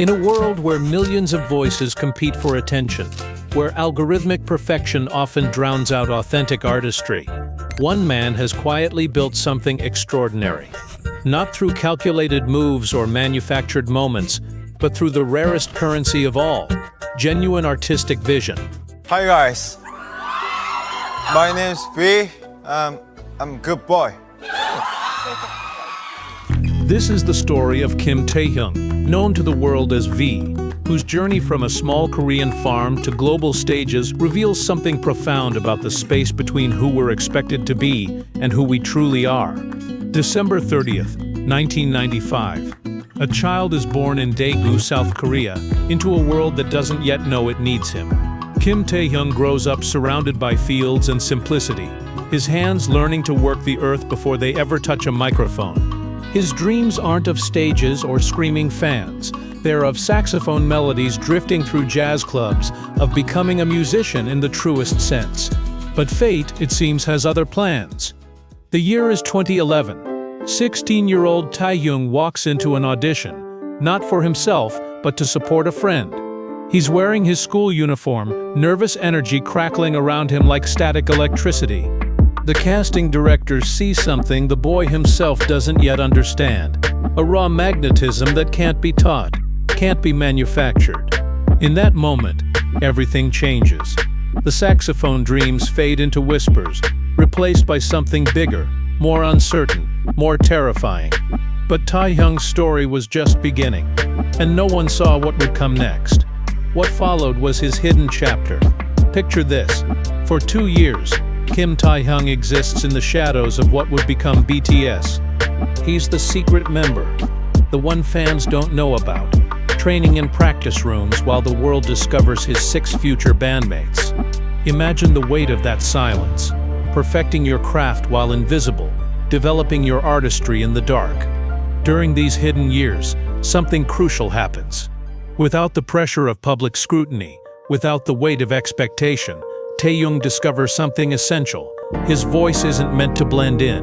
In a world where millions of voices compete for attention, where algorithmic perfection often drowns out authentic artistry, one man has quietly built something extraordinary. Not through calculated moves or manufactured moments, but through the rarest currency of all, genuine artistic vision. Hi guys, my name's V. I'm good boy. This is the story of Kim Taehyung, known to the world as V, whose journey from a small Korean farm to global stages reveals something profound about the space between who we're expected to be and who we truly are. December 30th, 1995. A child is born in Daegu, South Korea, into a world that doesn't yet know it needs him. Kim Taehyung grows up surrounded by fields and simplicity, his hands learning to work the earth before they ever touch a microphone. His dreams aren't of stages or screaming fans. They're of saxophone melodies drifting through jazz clubs, of becoming a musician in the truest sense. But fate, it seems, has other plans. The year is 2011. 16-year-old Taehyung walks into an audition, not for himself, but to support a friend. He's wearing his school uniform, nervous energy crackling around him like static electricity. The casting director sees something the boy himself doesn't yet understand. A raw magnetism that can't be taught, can't be manufactured. In that moment, everything changes. The saxophone dreams fade into whispers, replaced by something bigger, more uncertain, more terrifying. But Taehyung's story was just beginning, and no one saw what would come next. What followed was his hidden chapter. Picture this. For 2 years, Kim Taehyung exists in the shadows of what would become BTS. He's the secret member, the one fans don't know about, training in practice rooms while the world discovers his 6 future bandmates. Imagine the weight of that silence, perfecting your craft while invisible, developing your artistry in the dark. During these hidden years, something crucial happens. Without the pressure of public scrutiny, without the weight of expectation, Taehyung discovers something essential. His voice isn't meant to blend in.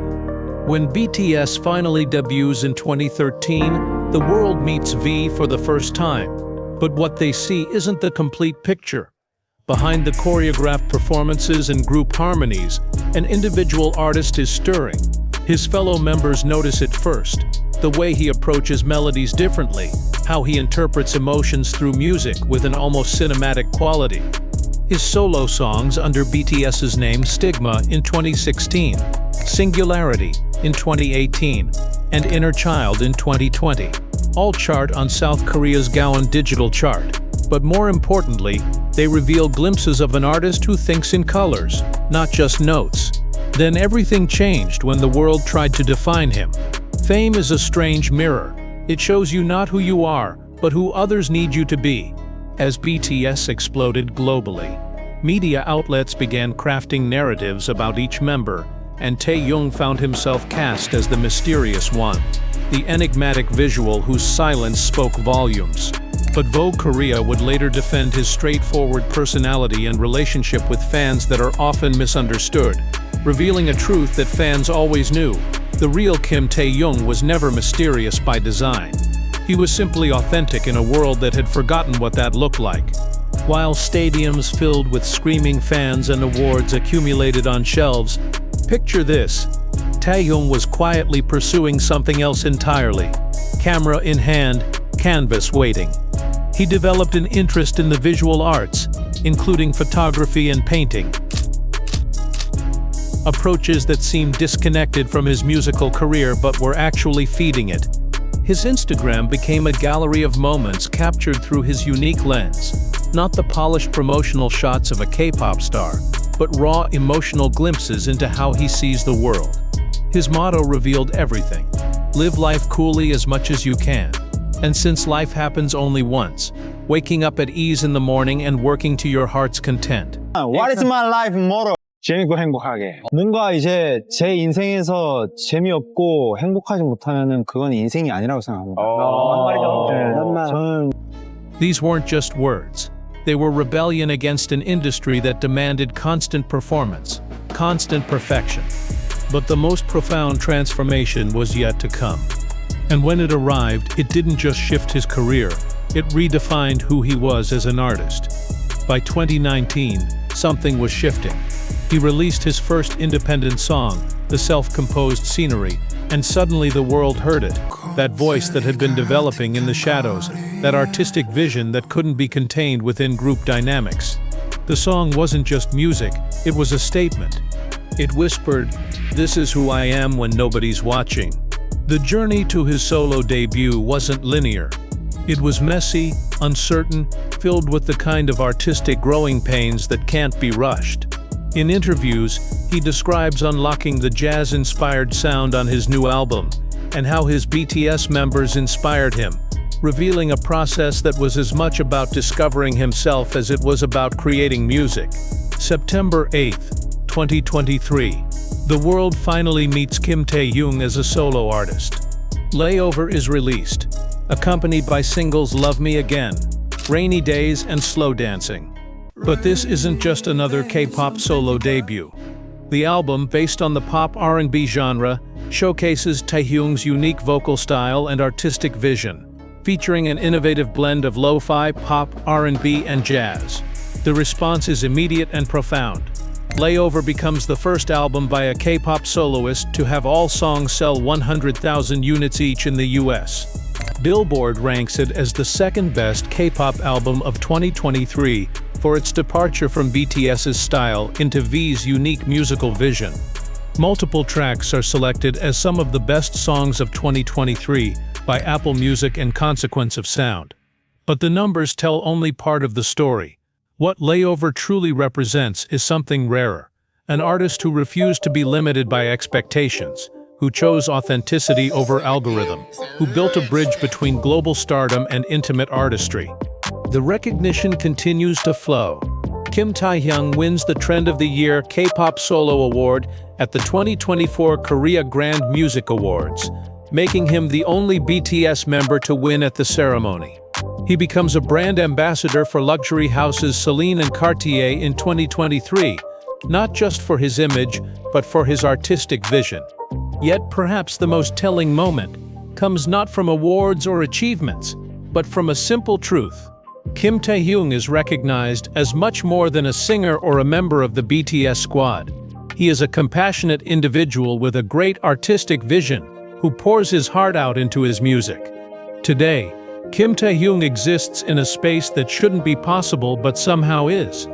When BTS finally debuts in 2013, the world meets V for the first time. But what they see isn't the complete picture. Behind the choreographed performances and group harmonies, an individual artist is stirring. His fellow members notice it first. The way he approaches melodies differently, how he interprets emotions through music with an almost cinematic quality. His solo songs under BTS's name Stigma in 2016, Singularity in 2018, and Inner Child in 2020, all chart on South Korea's Gaon digital chart. But more importantly, they reveal glimpses of an artist who thinks in colors, not just notes. Then everything changed when the world tried to define him. Fame is a strange mirror. It shows you not who you are, but who others need you to be. As BTS exploded globally, media outlets began crafting narratives about each member, and Taehyung found himself cast as the mysterious one, the enigmatic visual whose silence spoke volumes. But Vogue Korea would later defend his straightforward personality and relationship with fans that are often misunderstood, revealing a truth that fans always knew. The real Kim Taehyung was never mysterious by design. He was simply authentic in a world that had forgotten what that looked like. While stadiums filled with screaming fans and awards accumulated on shelves, picture this. Taehyung was quietly pursuing something else entirely. Camera in hand, canvas waiting. He developed an interest in the visual arts, including photography and painting. Approaches that seemed disconnected from his musical career but were actually feeding it. His Instagram became a gallery of moments captured through his unique lens, not the polished promotional shots of a K-pop star, but raw emotional glimpses into how he sees the world. His motto revealed everything. Live life coolly as much as you can. And since life happens only once, waking up at ease in the morning and working to your heart's content. What is my life motto? 재밌고 행복하게. 뭔가 이제 제 인생에서 재미없고 행복하지 못하면은 그건 인생이 아니라고 생각합니다. 저는 These weren't just words. They were rebellion against an industry that demanded constant performance, constant perfection. But the most profound transformation was yet to come. And when it arrived, it didn't just shift his career, it redefined who he was as an artist. By 2019, something was shifting. He released his first independent song, the self-composed Scenery, and suddenly the world heard it. That voice that had been developing in the shadows, that artistic vision that couldn't be contained within group dynamics. The song wasn't just music, it was a statement. It whispered, "This is who I am when nobody's watching." The journey to his solo debut wasn't linear. It was messy, uncertain, filled with the kind of artistic growing pains that can't be rushed. In interviews, he describes unlocking the jazz-inspired sound on his new album, and how his BTS members inspired him, revealing a process that was as much about discovering himself as it was about creating music. September 8, 2023. The world finally meets Kim Taehyung as a solo artist. Layover is released, accompanied by singles Love Me Again, Rainy Days, and Slow Dancing. But this isn't just another K-pop solo debut. The album, based on the pop R&B genre, showcases Taehyung's unique vocal style and artistic vision, featuring an innovative blend of lo-fi, pop, R&B, and jazz. The response is immediate and profound. Layover becomes the first album by a K-pop soloist to have all songs sell 100,000 units each in the US. Billboard ranks it as the second-best K-pop album of 2023 for its departure from BTS's style into V's unique musical vision. Multiple tracks are selected as some of the best songs of 2023 by Apple Music and Consequence of Sound. But the numbers tell only part of the story. What Layover truly represents is something rarer. An artist who refused to be limited by expectations, who chose authenticity over algorithm, who built a bridge between global stardom and intimate artistry. The recognition continues to flow. Kim Taehyung wins the Trend of the Year K-pop Solo Award at the 2024 Korea Grand Music Awards, making him the only BTS member to win at the ceremony. He becomes a brand ambassador for luxury houses Celine and Cartier in 2023, not just for his image, but for his artistic vision. Yet perhaps the most telling moment comes not from awards or achievements, but from a simple truth. Kim Taehyung is recognized as much more than a singer or a member of the BTS squad. He is a compassionate individual with a great artistic vision who pours his heart out into his music. Today, Kim Taehyung exists in a space that shouldn't be possible but somehow is.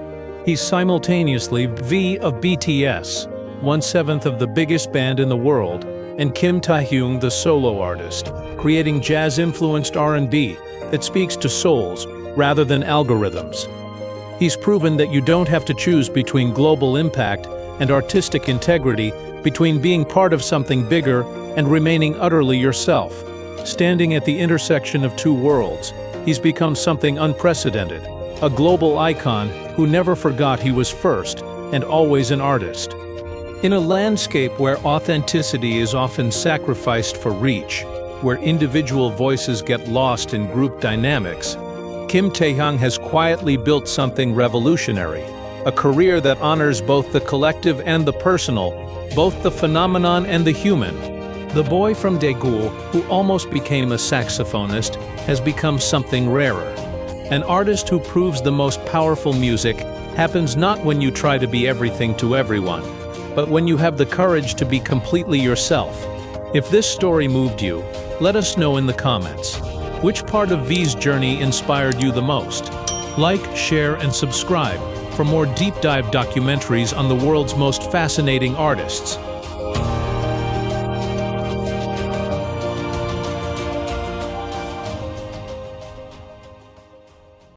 He's simultaneously V of BTS, 1/7 of the biggest band in the world, and Kim Taehyung, the solo artist, creating jazz-influenced R&B that speaks to souls rather than algorithms. He's proven that you don't have to choose between global impact and artistic integrity, between being part of something bigger and remaining utterly yourself. Standing at the intersection of two worlds, he's become something unprecedented, a global icon who never forgot he was first and always an artist. In a landscape where authenticity is often sacrificed for reach, where individual voices get lost in group dynamics, Kim Taehyung has quietly built something revolutionary, a career that honors both the collective and the personal, both the phenomenon and the human. The boy from Daegu, who almost became a saxophonist, has become something rarer. An artist who proves the most powerful music happens not when you try to be everything to everyone, but when you have the courage to be completely yourself. If this story moved you, let us know in the comments. Which part of V's journey inspired you the most? Like, share, and subscribe for more deep dive documentaries on the world's most fascinating artists.